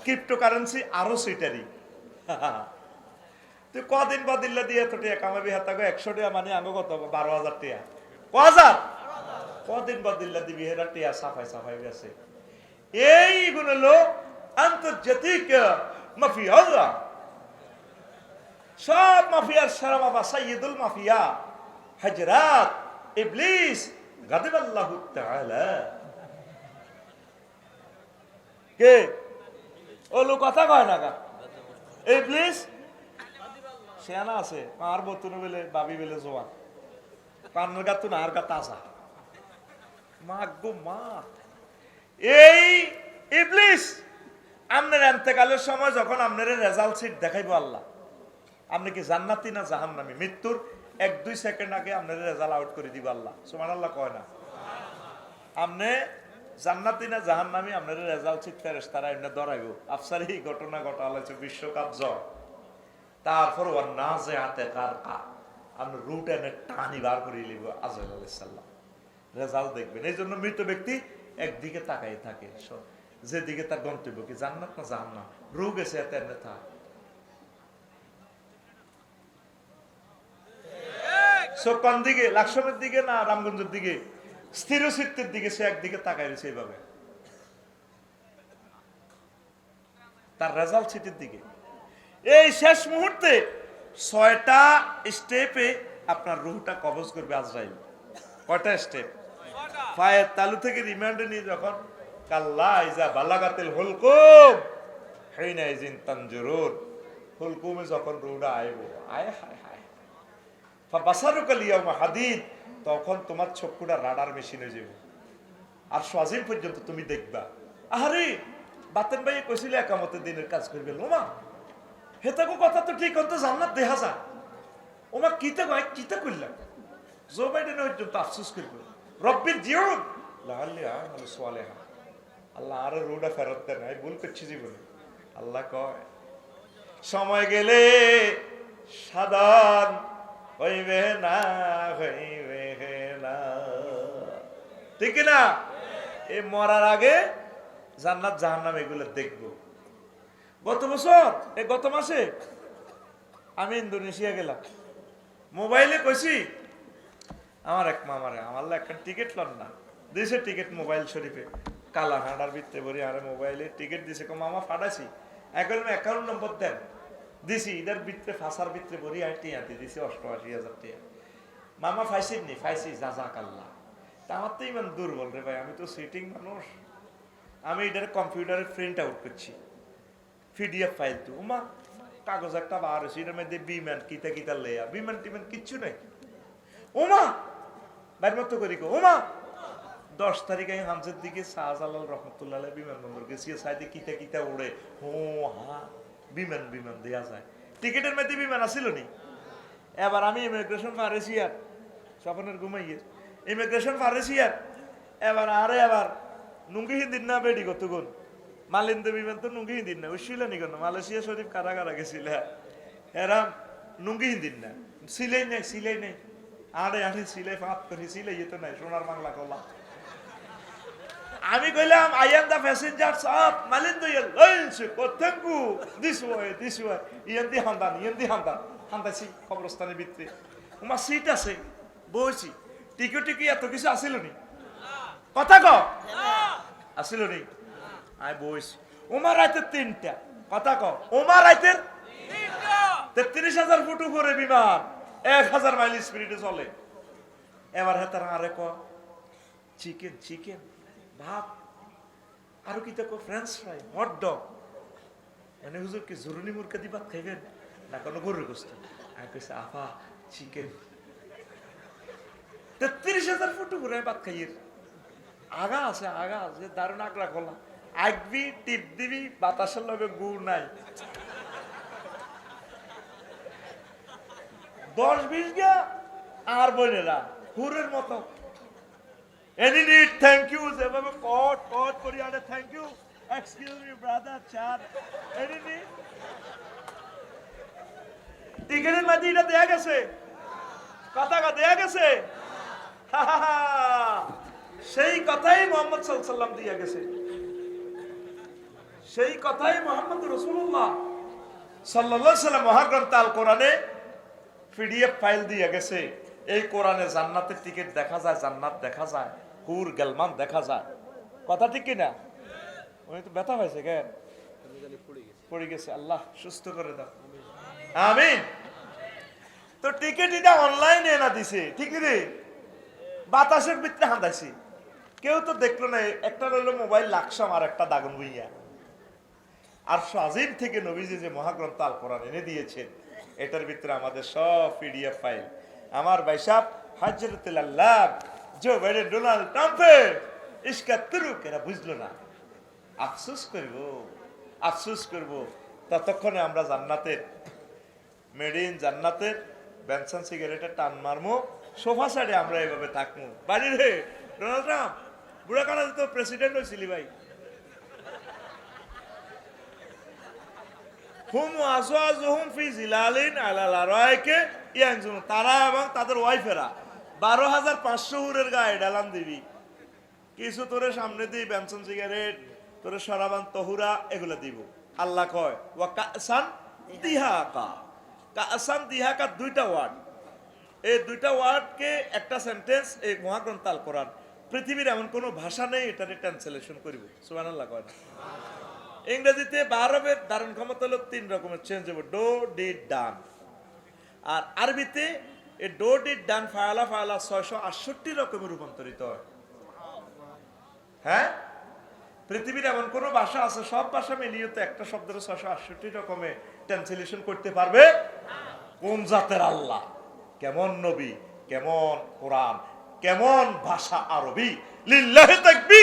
Cryptocurrency আরো সিটারি তুই কদিন বদিল্লা দিয়ে তো টিয়া কামাবি হাতা গো 100 টাকা মানে আঙ্গ কত 12,000 টাকা কজার কদিন বদিল্লা দিবি হেরা টিয়া সাফাই সাফাই গেছে এইগুলো হলো আন্তর্জাতিক মাফিয়া সব মাফিয়ার সারা বাবা সাইয়্যিদুল মাফিয়া হযরত ইবলিস গাদিবাল্লাহু তাআলা কে ওলো কথা কয় না কা ইবলিস সেনা আছে আর বতুন বলে বাবি বলে জোয়ান কান্নার গাত না আর গাত আসা মা গো মা এই ইবলিস আপনার ইন্তেকালের সময় যখন আপনার রেজাল্ট শিট দেখাইবো আল্লাহ আপনি কি জান্নাতি না জাহান্নামী মৃত্যুর 1-2 সেকেন্ড আগে আপনার রেজাল্ট আউট করে দিব আল্লাহ সুবহানাল্লাহ কয় না আপনি জান্নাতি না জাহান্নামী আপনার রেজাল্ট শিট ফেরেশতারা এমনি ধরাইবো আফসার এই ঘটনা ঘটালেছে বিশ্বকাপ জয় তারপর ওয়ান নাজিআতে গারকা আপনি রুট এনে টানি বার করে লিব আজরাইল আলাইহিস সালাম রেজাল্ট দেখবেন এইজন্য মৃত ব্যক্তি একদিকে তাকাই থাকে যেদিকে তার গন্তব্য কি জান্নাত না জাহান্নাম রোগ এসে এত এনে থাক কোন দিকে লাকসামের দিকে না রামগঞ্জের দিকে স্থিরচিত্তের দিকে সে একদিকে তাকাই রয়েছে এইভাবে তার রেজাল্ট সিটের দিকে এই শেষ মুহূর্তে 6টা স্টেপে আপনার রুহটা কবজ করবে আজরাইল কয়টা স্টেপ পায়ের তালু থেকে রিমান্ডে নিয়ে যখন কাল্লা ইজা বালাগাতিল হুলকুম হিনা ইজিন তানজুরুন হুলকুমে যখন রুহটা আইবো আয় হায় হায় ফাবাসারুকাল ইয়াউমা হাদিদ তখন তোমার চক্ষুটা রাডার মেশিন হয়ে যাবে আর সাজিম পর্যন্ত তুমি দেখবা আরে বাতেন ভাই কইছিল একামতের দিনের কাজ করবে লোমা হেতাকো কথা তো ঠিক হতো জান্নাত দেখা যা ওমা কিতে কয় কিতে কইলা জো বাইডেন পর্যন্ত আফসোস করবে রব্বির জিউদ লাআল্লি আমালু সালিহা আল্লাহ আর রুডা ফেরত দেন আমি ভুল করছি জীবনে আল্লাহ কয় সময় গেলে সাধন হইবে না ঠিক না এই মরার আগে জান্নাত জাহান্নাম এগুলো দেখবো গত বছর গত মাসে আমি ইন্দোনেশিয়া গেলাম মোবাইলে কইছি আমার এক মামারে আমার একটা টিকিট লন না দিয়েছে টিকিট মোবাইল শরীফে কালা হাঁটার ভিতরে ভরি আরে মোবাইলে টিকিট দিছে মামা ফাটাছি এখন অ্যাকাউন্ট নম্বর দেন দিছি এটার ভিতরে ফাঁসার ভিতরে ভরি আর টিয়া দিয়ে দিছি 88,000 টাকা মামা ফাইসিন নি ফাইসি জাজাক আল্লাহ তা আমার তো ইমান দুর্বল রে ভাই আমি তো সিটিং মানুষ আমি এটার কম্পিউটারে প্রিন্ট আউট করছি পিডিএফ ফাইল তো ওমা কাগজ একটা বার হয়েছে এটার মধ্যে বিমান কিতা কিতা লেয়া বিমান টিমান কিচ্ছু নাই ওমা বাইর মতো করি গো ওমা 10 তারিখে আমি হামজের দিকে শাহজালাল রহমতুল্লাহ বিমানবন্দর গেছি সাইডে কিতা কিতা উড়ে হো হা বিমান বিমান দেয়া যায় টিকিটের মধ্যে বিমান আসিল নি এবার আমি ইমিগ্রেশন ফারেছি আর স্বপনের ঘুমাইয়ে ইমিগ্রেশন ফারেছি আর এবার নুঙ্গি হিন্দির না বেডি কত গুণ মালিন্দ বিমান তো নুঙ্গি হিন্দির না ওই শিলা নিগন মালয়েশিয়া শরীফ কারা কারা গেছিল এরা নুঙ্গি হিন্দির না সিলাই নেই আরে সিলাই ফাঁপ করি সিলাই তো নাই সোনার বাংলা কলা আমি কইলাম I am the passengers of মালিন্দ থ্যাংক ইউ দিস ওয়ে ইয়ান্দি হান্দাছি কবরস্থানের ভিতরে তোমার সিট আছে বইছি টিকি এত কিছু আসিল নি কথা ক আসিল নি আই বইছি ওমার রাইতের 3টা কথা ক ওমার রাইতের 33,000 ফুট উপরে বিমান 1,000 মাইল স্পিডে চলে এবার হেতার আরে ক চিকেন ভাত আরো কি দেখো ফ্রেঞ্চ ফ্রাই হট ডগ মানে হুজুর কি জরুরি মুরগি দি ভাত খাইবেন না কোনো গরুর গোশত আমি কইছি আফা চিকেন 33,000 ফুট উপরে ভাত খাইয়ের আগা আছে দারুণ আগলা খোলা আগবি টিপ দিবি বাতাসের লগে গুড় নাই 10-20 গা আর বোনেরা হুরের মতো এনি নিড থ্যাংক ইউ যেভাবে কট করি আরে thank you excuse me brother চার এনি নিড টিকেটের মধ্যে এটা দেয়া গেছে কথা দেয়া গেছে সেই কথাই মোহাম্মদ সাল্লাল্লাহু আলাইহি ওয়াসাল্লাম দিয়া গেছে সেই কথাই মুহাম্মদ রাসূলুল্লাহ সাল্লাল্লাহু আলাইহি সাল্লাম মহাগ্রন্থ আল কোরআনে পিডিএফ ফাইল দিয়ে গেছে। এই কোরআনে জান্নাতের টিকিট দেখা যায়, জান্নাত দেখা যায়, হুর গেলমান দেখা যায়। কথা ঠিক কিনা? উনি তো ব্যথা হয়েছে কেন? পড়ে গেছে। আল্লাহ সুস্থ করে দাও, আমিন। তো টিকিট এটা অনলাইনে না দিছে, ঠিক রে? বাতাসের ভিতরে হাঁদাইছি, কেউ তো দেখলো না। একটা রইল মোবাইল লাকসাম আর একটা দাগন বইয়া। আর আজিম থেকে নবীজি যে মহাগ্রন্থ আল কোরআন এনে দিয়েছেন, এটার ভিতরে আমাদের সব পিডিএফ ফাইল। আমার ভাই সাহেব হযরতুল আল্লাহ জো বাইডেন, ডোনাল্ড ট্রাম্পের ইসকা তুরুক এরা বুঝলো না। আফসোস করব, আফসোস করব। ততক্ষণে আমরা জান্নাতের মেড ইন জান্নাতের বেনসন সিগারেটের টান মারমো, সোফা সাইডে আমরা এইভাবে থাকবো। বাড়ির হে ডোনাল্ড ট্রাম্প বুড়া কানা তো প্রেসিডেন্ট হয়েছিলি ভাই। হুম আজওয়াজুহুম ফি জিলালিন আলাল আরাইকে ইয়ানজুরুন, তারা এবং তাদের ওয়াইফেরা 12,500 হুরের গায়ে ডালান দিবি। কিছু তোরে সামনে দিই বেনসন সিগারেট, তোরে শরাবান তহুরা এগুলো দিব। আল্লাহ কয় ওয়া কাসান দিহাকা। কাসান দিহাকা দুইটা ওয়ার্ড, এই দুইটা ওয়ার্ডকে একটা সেন্টেন্স এই মহাগ্রন্থ আল কোরআন। পৃথিবীর এমন কোনো ভাষা নেই এটারে ট্রান্সলেশন করিব, সুবহানাল্লাহ কয় না। ইংরেজিতে বা আরবের ধারণ ক্ষমতা হলো 3 রকমের চেঞ্জ হবে, ডো ডিড ডান। আর আরবিতে এই ডো ডিড ডান ফায়ালা ফায়ালা 668 রকমের রূপান্তরিত হয়। হ্যাঁ, পৃথিবীর এমন কোন ভাষা আছে সব ভাষা মিলিয়ে তো একটা শব্দের 668 রকমের ট্রান্সলেশন করতে পারবে? কোন জাতের আল্লাহ, কেমন নবী, কেমন কোরআন, কেমন ভাষা আরবি। লিল্লাহি তাকবীর।